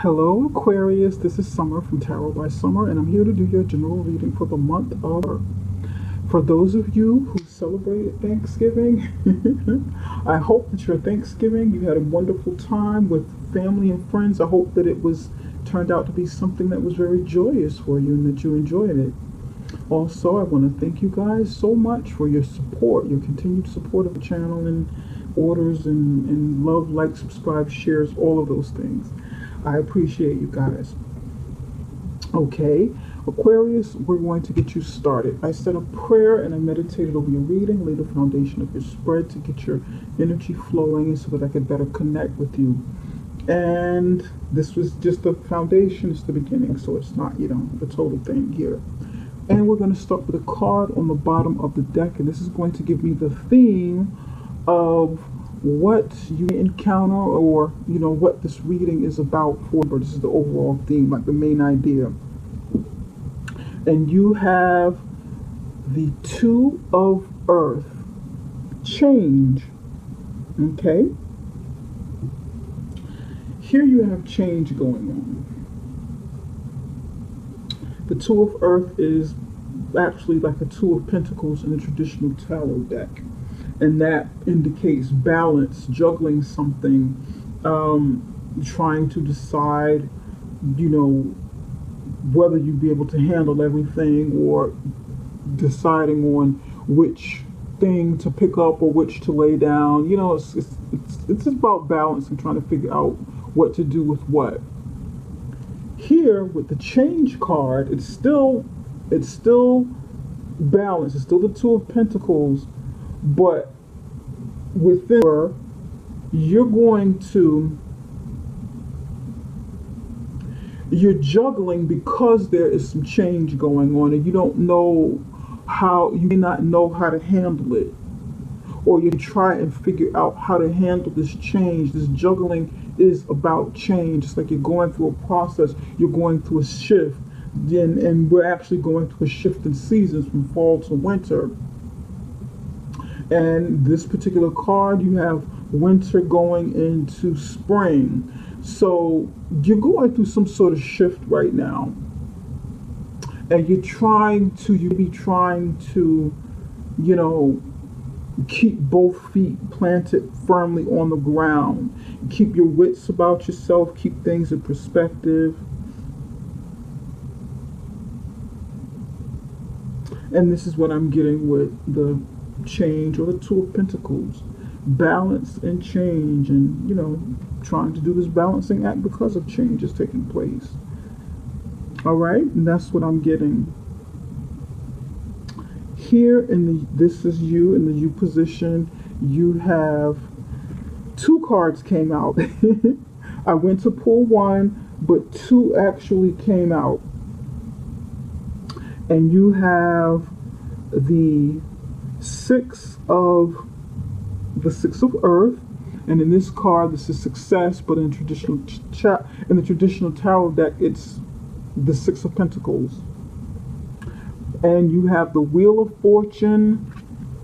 Hello, Aquarius. This is Summer from Tarot by Summer, and I'm here to do your general reading for the month of. For those of you who celebrated Thanksgiving, I hope that your Thanksgiving you had a wonderful time with family and friends. I hope that it was turned out to be something that was very joyous for you and that you enjoyed it. Also, I want to thank you guys so much for your support, your continued support of the channel and orders and love, like, subscribe, shares, all of those things. I appreciate you guys. Okay, Aquarius, we're going to get you started. I said a prayer and I meditated over your reading, laid the foundation of your spread to get your energy flowing so that I could better connect with you. And this was just the foundation, it's the beginning, so it's not, the total thing here. And we're going to start with a card on the bottom of the deck, and this is going to give me the theme of what you encounter, or what this reading is about for. But this is the overall theme, like the main idea. And you have the Two of Earth, change. Okay, here you have change going on. The Two of Earth is actually like a Two of Pentacles in the traditional tarot deck. And that indicates balance, juggling something, trying to decide, whether you'd be able to handle everything, or deciding on which thing to pick up or which to lay down. It's about balance and trying to figure out what to do with what. Here with the change card, it's still balance. It's still the Two of Pentacles. But within her, you're juggling because there is some change going on, and you don't know how, you may not know how to handle it, or you try and figure out how to handle this change. This juggling is about change. It's like you're going through a process, you're going through a shift, and we're actually going through a shift in seasons from fall to winter. And this particular card, you have winter going into spring. So you're going through some sort of shift right now. And you're trying to, keep both feet planted firmly on the ground. Keep your wits about yourself, keep things in perspective. And this is what I'm getting with the change, or the Two of Pentacles. Balance and change, and trying to do this balancing act because of change is taking place. All right, and that's what I'm getting here. This is you in the you position. You have two cards came out. I went to pull one, but two actually came out. And you have the Six of Earth, and in this card, this is success. But in the traditional tarot deck, it's the Six of Pentacles. And you have the Wheel of Fortune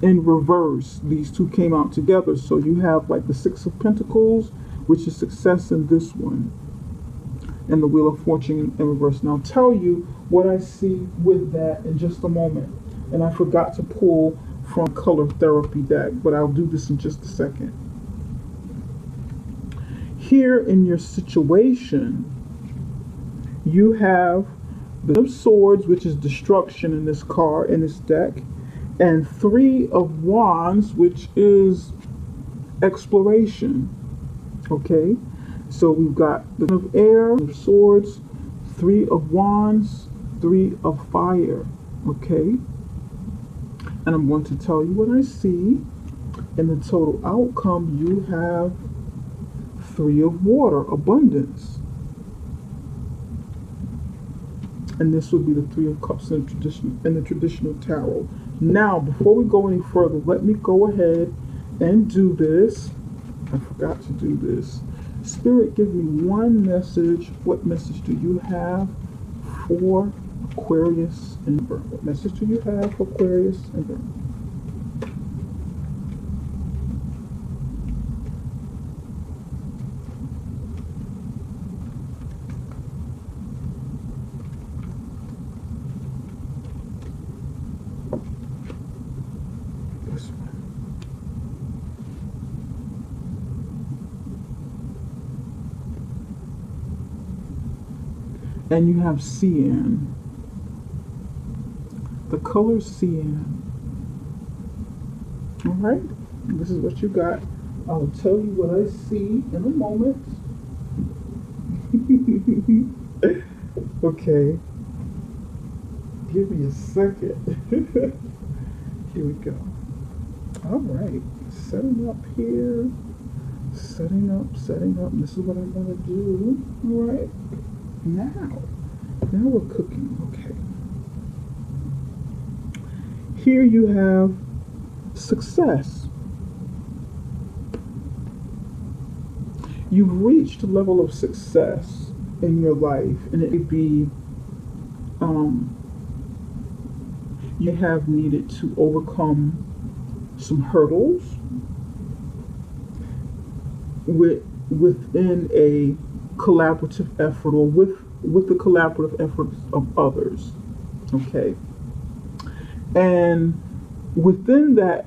in reverse. These two came out together, so you have like the Six of Pentacles, which is success in this one, and the Wheel of Fortune in reverse. And I'll tell you what I see with that in just a moment. And I forgot to pull from Color Therapy deck, but I'll do this in just a second. Here in your situation, you have the Ten of Swords, which is destruction in this card, in this deck, and Three of Wands, which is exploration. Okay, so we've got the Ten of Air, of Swords, Three of Wands, Three of Fire. Okay. And I'm going to tell you what I see. In the total outcome, you have Three of Water, abundance. And this would be the Three of Cups in the traditional tarot. Now, before we go any further, let me go ahead and do this. I forgot to do this. Spirit, give me one message. What message do you have for Aquarius and Virgo? What message do you have for Aquarius and Virgo? and you have cyan. The color cyan. All right, this is what you got. I'll tell you what I see in a moment. Okay, give me a second. Here we go. All right, setting up here. Setting up. This is what I'm gonna do. All right, now we're cooking. Okay. Here you have success. You've reached a level of success in your life, and it could be you have needed to overcome some hurdles within a collaborative effort, or with the collaborative efforts of others. Okay, and within that,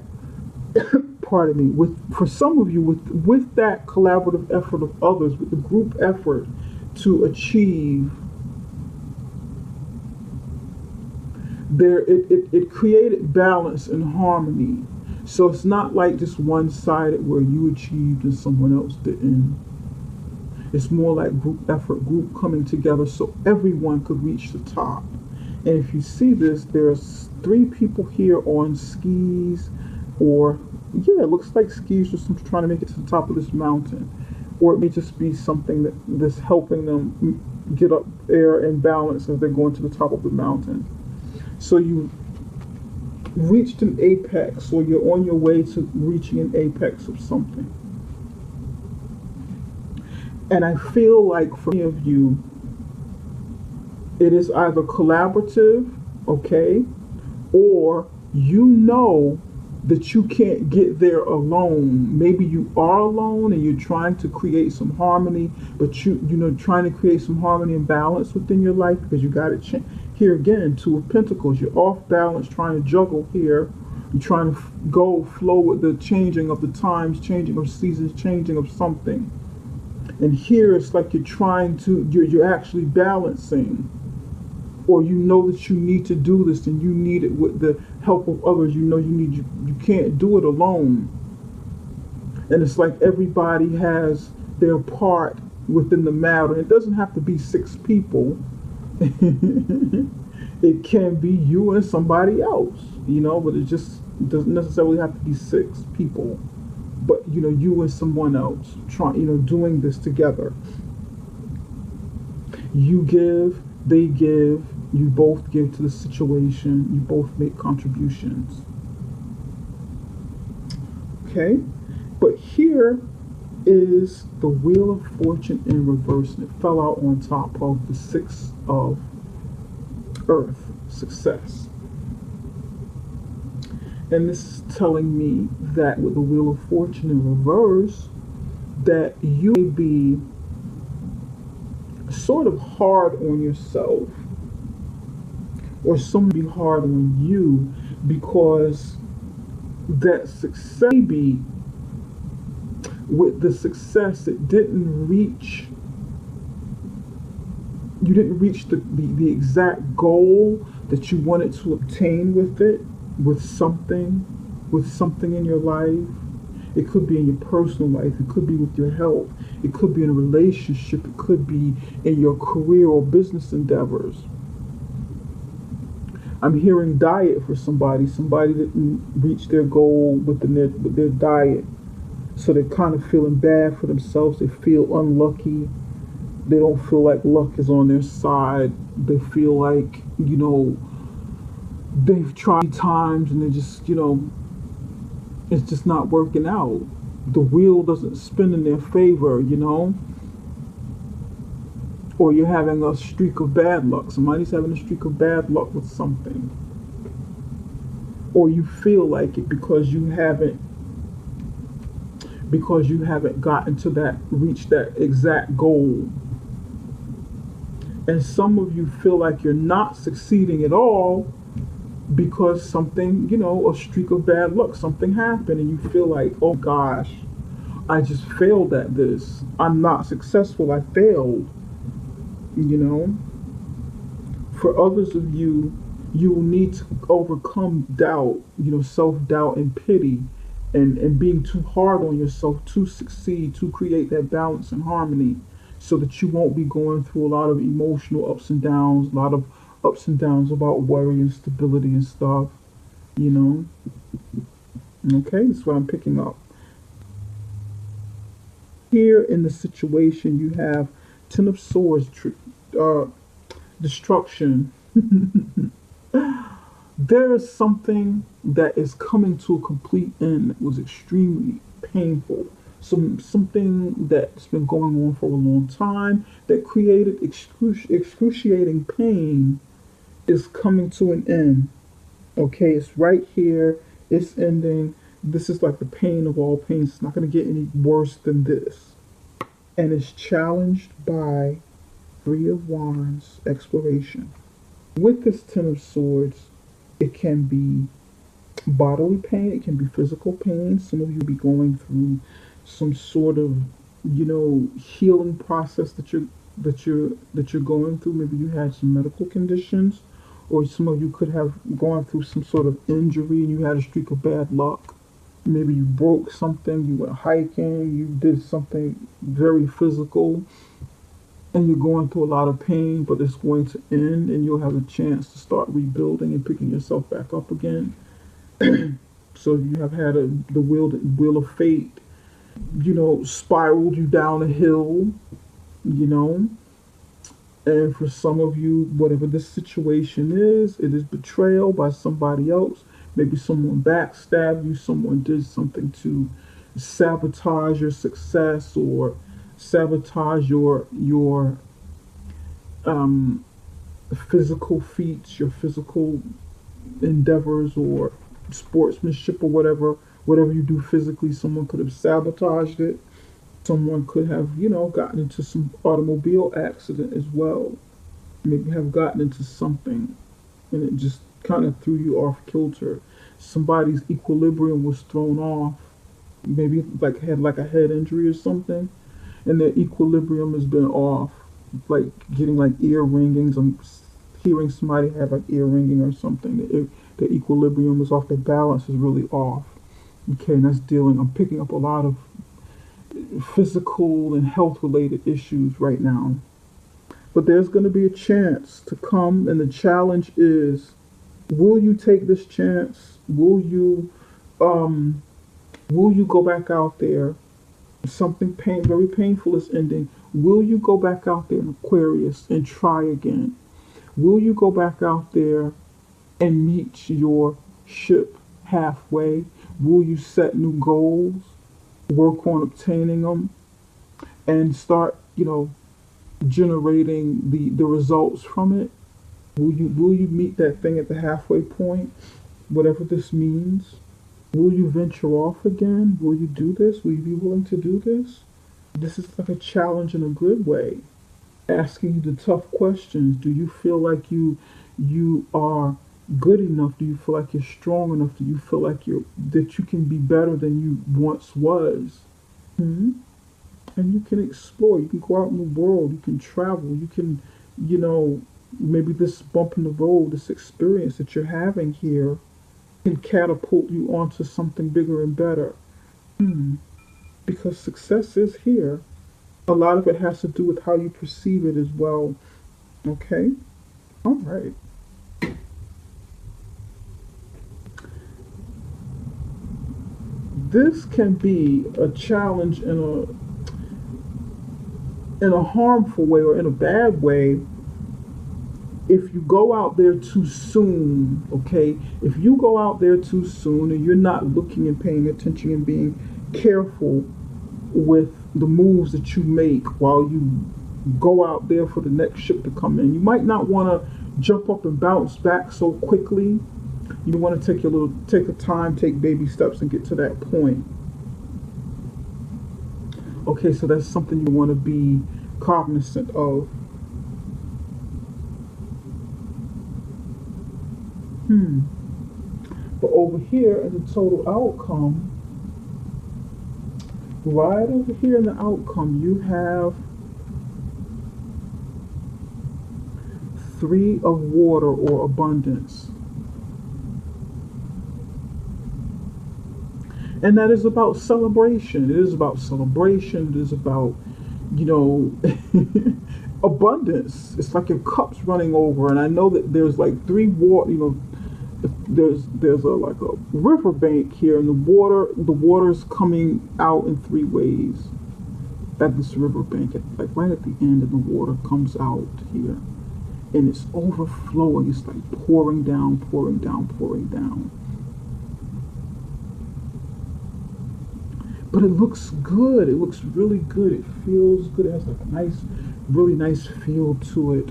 pardon me, for some of you, with that collaborative effort of others, with the group effort to achieve, it created balance and harmony. So it's not like just one-sided where you achieved and someone else didn't. It's more like group effort, group coming together so everyone could reach the top. And if you see this, there's 3 people here on skis, or yeah, it looks like skis, just trying to make it to the top of this mountain. Or it may just be something that's helping them get up there and balance as they're going to the top of the mountain. So you reached an apex, or you're on your way to reaching an apex of something. And I feel like for many of you, it is either collaborative, okay, or you know that you can't get there alone. Maybe you are alone and you're trying to create some harmony, but you know, trying to create some harmony and balance within your life, because you got it here again, 2 of Pentacles. You're off balance, trying to juggle here. You're trying to flow with the changing of the times, changing of seasons, changing of something. And here it's like you're actually balancing, or you know that you need to do this and you need it with the help of others. You know you can't do it alone. And it's like everybody has their part within the matter. It doesn't have to be 6 people. It can be you and somebody else, you know, but it just doesn't necessarily have to be 6 people. But you know, you and someone else doing this together. You give, they give, you both give to the situation, you both make contributions. Okay, but here is the Wheel of Fortune in reverse, and it fell out on top of the 6 of Earth, success. And this is telling me that with the Wheel of Fortune in reverse, that you may be sort of hard on yourself, or someone be hard on you, because that success, maybe with the success, it didn't reach, you didn't reach the exact goal that you wanted to obtain with it, with something in your life. It could be in your personal life, it could be with your health, it could be in a relationship, it could be in your career or business endeavors. I'm hearing diet for somebody didn't reach their goal with their diet, so they're kind of feeling bad for themselves. They feel unlucky, they don't feel like luck is on their side. They feel like, you know, they've tried times and they just, you know, it's just not working out. The wheel doesn't spin in their favor, you know. Or you're having a streak of bad luck. Somebody's having a streak of bad luck with something. Or you feel like it because you haven't gotten to reach that exact goal. And some of you feel like you're not succeeding at all because something, you know, a streak of bad luck, something happened, and you feel like, oh gosh, I just failed at this. I'm not successful, I failed, you know. For others of you, you will need to overcome doubt, self-doubt and pity, and being too hard on yourself to succeed, to create that balance and harmony, so that you won't be going through a lot of emotional ups and downs, a lot of ups and downs about worry and stability and stuff, you know. Okay, that's what I'm picking up. Here in the situation, you have Ten of Swords, destruction. There is something that is coming to a complete end that was extremely painful. Something that's been going on for a long time that created excruciating pain is coming to an end. Okay, it's right here. It's ending. This is like the pain of all pains. It's not going to get any worse than this. And it's challenged by Three of Wands, exploration. With this Ten of Swords, it can be bodily pain, it can be physical pain. Some of you will be going through some sort of, healing process that you're going through. Maybe you had some medical conditions, or some of you could have gone through some sort of injury and you had a streak of bad luck. Maybe you broke something, you went hiking, you did something very physical, and you're going through a lot of pain, but it's going to end and you'll have a chance to start rebuilding and picking yourself back up again. So you have had the wheel of fate, spiraled you down a hill, and for some of you, whatever this situation is, it is betrayal by somebody else. Maybe someone backstabbed you, someone did something to sabotage your success or sabotage your physical feats, your physical endeavors or sportsmanship or whatever you do physically. Someone could have sabotaged it. Someone could have, gotten into some automobile accident as well. Maybe have gotten into something and it just kind of threw you off kilter. Somebody's equilibrium was thrown off. Maybe had a head injury or something, and their equilibrium has been off. Like getting like ear ringings. I'm hearing somebody have like ear ringing or something. The equilibrium is off. The balance is really off. Okay, and I'm picking up a lot of physical and health related issues right now. But there's going to be a chance to come, and the challenge is, will you take this chance? Will you go back out there? Something very painful is ending. Will you go back out there in Aquarius and try again? Will you go back out there and meet your ship halfway? Will you set new goals, work on obtaining them, and start, generating the results from it? Will you meet that thing at the halfway point, whatever this means? Will you venture off again? Will you do this? Will you be willing to do this? This is like a challenge in a good way. Asking you the tough questions. Do you feel like you are good enough? Do you feel like you're strong enough? Do you feel like that you can be better than you once was? And you can explore. You can go out in the world. You can travel. You can, maybe this bump in the road, this experience that you're having here can catapult you onto something bigger and better. Because success is here. A lot of it has to do with how you perceive it as well. Okay? All right. This can be a challenge in a harmful way or in a bad way if you go out there too soon. Okay, if you go out there too soon and you're not looking and paying attention and being careful with the moves that you make while you go out there for the next ship to come in, you might not want to jump up and bounce back so quickly. You want to take a time, take baby steps and get to that point. Okay, so that's something you want to be cognizant of. But over here in the total outcome, right over here in the outcome, you have Three of water or abundance. And that is about celebration. It is about celebration. It is about, you know, abundance. It's like your cup's running over. And I know that there's like three water, you know, there's a like a river bank here, and the water's coming out in three ways at this river bank. Like right at the end, and the water comes out here, and it's overflowing. It's like pouring down, pouring down, pouring down. But it looks good. It looks really good. It feels good. It has like a nice, really nice feel to it.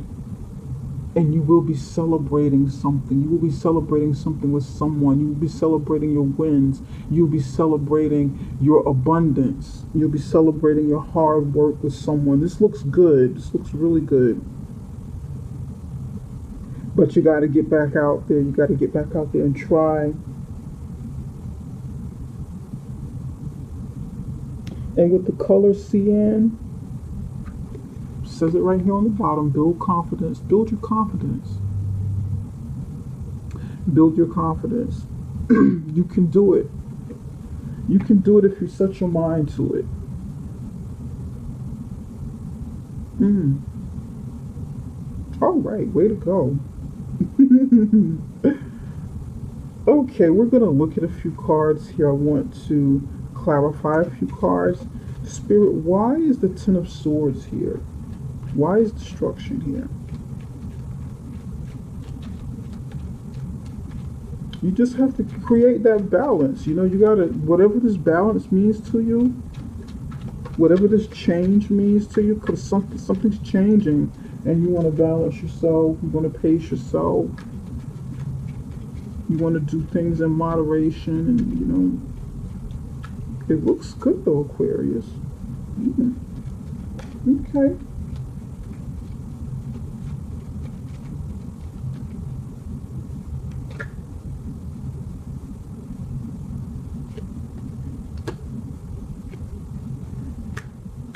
And you will be celebrating something. You will be celebrating something with someone. You will be celebrating your wins. You'll be celebrating your abundance. You'll be celebrating your hard work with someone. This looks good. This looks really good. But you got to get back out there. You got to get back out there and try. And with the color cyan, says it right here on the bottom, build confidence. Build your confidence. Build your confidence. You can do it. You can do it if you set your mind to it. All right, way to go. Okay, we're going to look at a few cards here. I want to clarify a few cards. Spirit, why is the Ten of Swords here? Why is destruction here? You just have to create that balance. You know, you gotta, whatever this balance means to you, whatever this change means to you, because something's changing, and you want to balance yourself, you want to pace yourself, you want to do things in moderation, and you know, it looks good though, Aquarius. Okay.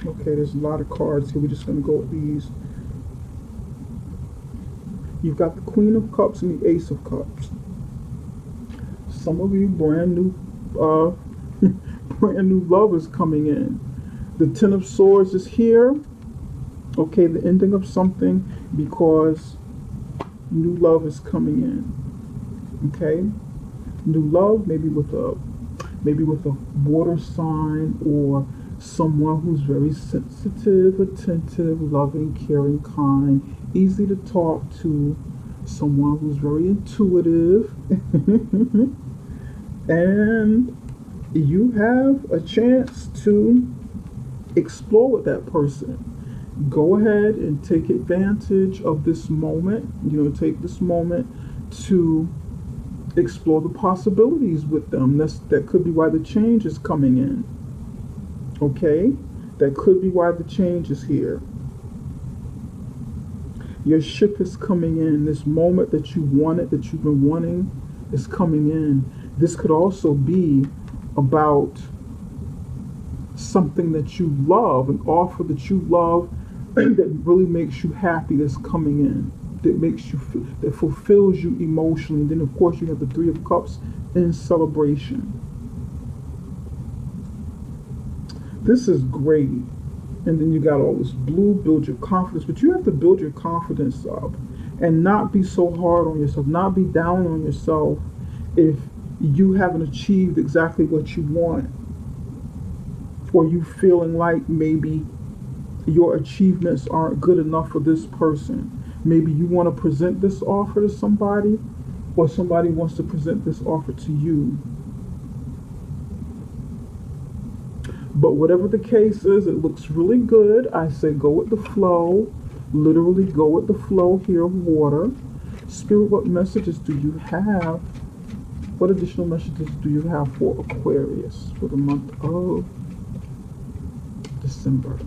Okay, there's a lot of cards here. We're just going to go with these. You've got the Queen of Cups and the Ace of Cups. Some of you brand new brand new love is coming in. The Ten of Swords is here. Okay, the ending of something, because new love is coming in. Okay, new love, maybe with a water sign, or someone who's very sensitive, attentive, loving, caring, kind, easy to talk to, someone who's very intuitive. And you have a chance to explore with that person. Go ahead and take advantage of this moment. You know, take this moment to explore the possibilities with them. That could be why the change is coming in. Okay? That could be why the change is here. Your ship is coming in. This moment that you wanted, that you've been wanting, is coming in. This could also be about something that you love, an offer that you love that really makes you happy, that's coming in, that makes you feel, that fulfills you emotionally. And then of course you have the Three of Cups in celebration. This is great. And then you got all this blue, build your confidence, but you have to build your confidence up and not be so hard on yourself, not be down on yourself if you haven't achieved exactly what you want, or you feeling like maybe your achievements aren't good enough for this person. Maybe you want to present this offer to somebody, or somebody wants to present this offer to you. But whatever the case is, it looks really good. I say go with the flow. Literally go with the flow here of water. Spirit, what messages do you have? What additional messages do you have for Aquarius for the month of December?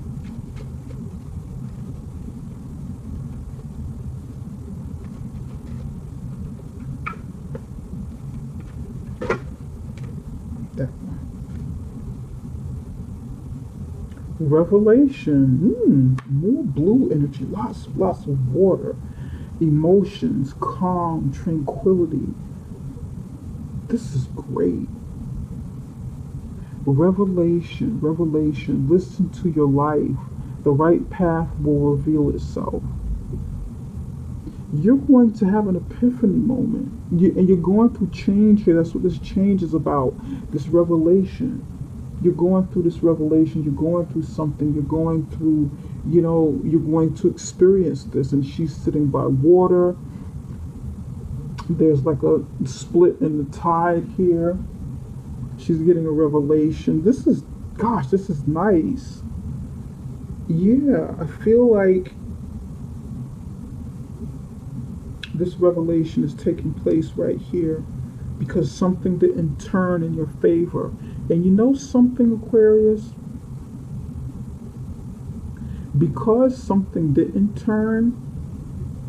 That one. Revelation. More blue energy. Lots of water. emotions, calm, tranquility. This is great. Revelation, revelation. Listen to your life. The right path will reveal itself. You're going to have an epiphany moment. And you're going through change here. That's what this change is about. This revelation. You're going through this revelation. You're going through something. You're going through, you're going to experience this. And she's sitting by water. There's like a split in the tide here. She's getting a revelation. This is nice. Yeah, I feel like this revelation is taking place right here because something didn't turn in your favor. And you know something, Aquarius? Because something didn't turn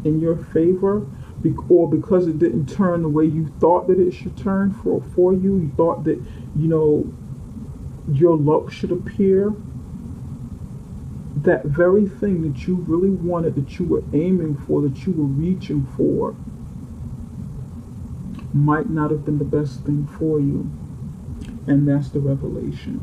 in your favor, or because it didn't turn the way you thought that it should turn for you, you thought that, your luck should appear, that very thing that you really wanted, that you were aiming for, that you were reaching for, might not have been the best thing for you. And that's the revelation.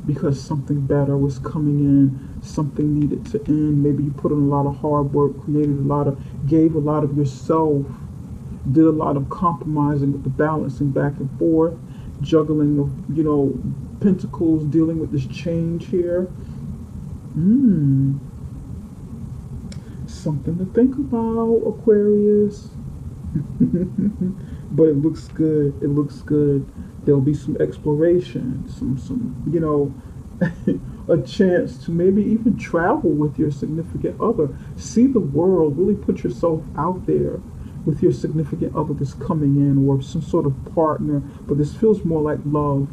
Because something better was coming in, something needed to end. Maybe you put in a lot of hard work, gave a lot of yourself, did a lot of compromising with the balancing back and forth, juggling of, pentacles, dealing with this change here. Something to think about, Aquarius. But it looks good. It looks good. There'll be some exploration, some a chance to maybe even travel with your significant other. See the world. Really put yourself out there with your significant other that's coming in, or some sort of partner. But this feels more like love.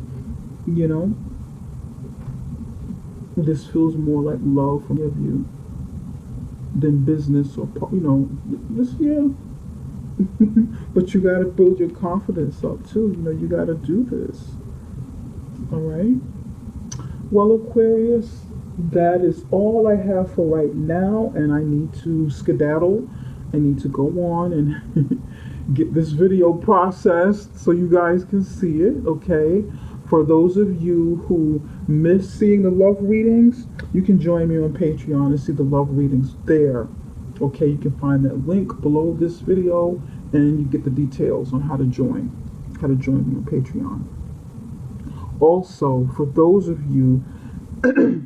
This feels more like love from you than business or this. Yeah. But you got to build your confidence up too. You got to do this. All right. Well, Aquarius, that is all I have for right now, and I need to skedaddle. I need to go on and get this video processed so you guys can see it. Okay. For those of you who miss seeing the love readings, you can join me on Patreon and see the love readings there. Okay, you can find that link below this video, and you get the details on how to join me on Patreon. Also, for those of you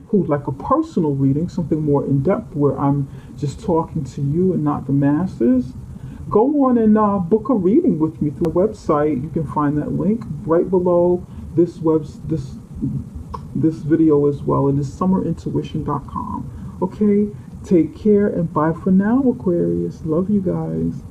who'd like a personal reading, something more in-depth where I'm just talking to you and not the masses, go on and book a reading with me through the website. You can find that link right below this video as well. It is summerintuition.com. Okay, take care and bye for now, Aquarius. Love you guys.